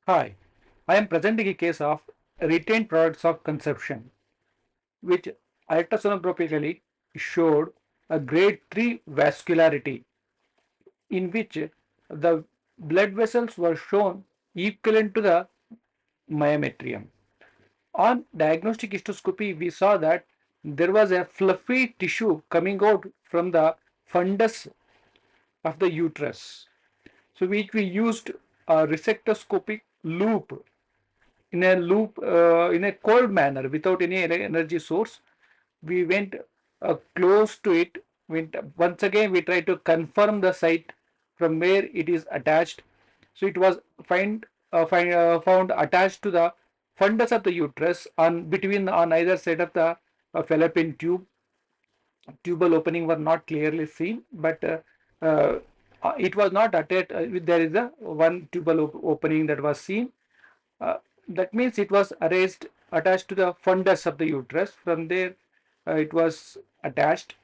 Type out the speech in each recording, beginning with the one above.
Hi, I am presenting a case of retained products of conception, which ultrasonography showed a grade 3 vascularity, in which the blood vessels were shown equivalent to the myometrium. On diagnostic histoscopy, we saw that there was a fluffy tissue coming out from the fundus of the uterus. So, which we used a resectoscopic loop in a cold manner without any energy source. We went close to it. Once again we tried to confirm the site from where it is attached. So it was found attached to the fundus of the uterus on either side of the fallopian tube. Tubal opening were not clearly seen, but uh, it was not attached. There is a one tubal opening that was seen. uh, that means it was attached to the fundus of the uterus. From there, it was attached.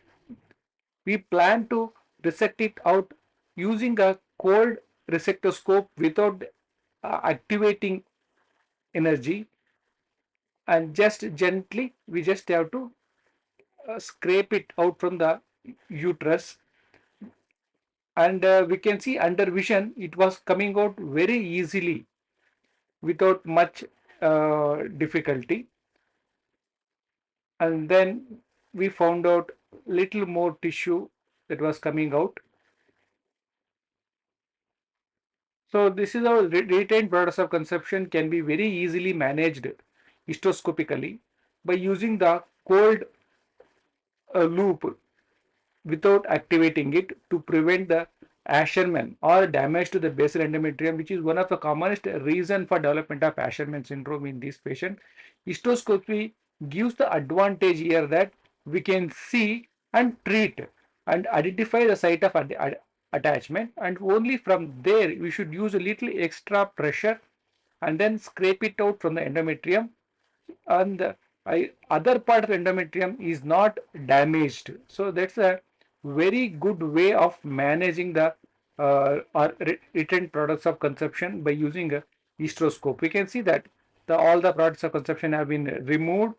We plan to resect it out using a cold resectoscope without activating energy, and just gently we just have to scrape it out from the uterus, and we can see under vision it was coming out very easily without much difficulty. And then we found out little more tissue that was coming out. So this is how retained products of conception can be very easily managed histoscopically by using the cold loop without activating it to prevent the Asherman or damage to the basal endometrium, which is one of the commonest reason for development of Asherman syndrome in this patient. Histoscopy gives the advantage here that we can see and treat and identify the site of attachment, and only from there we should use a little extra pressure and then scrape it out from the endometrium, and the other part of the endometrium is not damaged. So that's a very good way of managing the or retained products of conception by using a hysteroscope. We can see that all the products of conception have been removed,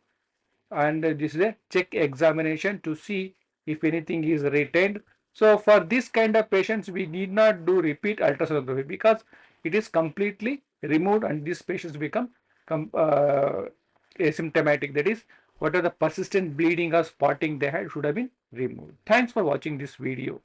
and this is a check examination to see if anything is retained. So for this kind of patients, we need not do repeat ultrasonography because it is completely removed, and these patients become asymptomatic. That is, what are the persistent bleeding or spotting they had should have been removed. Thanks for watching this video.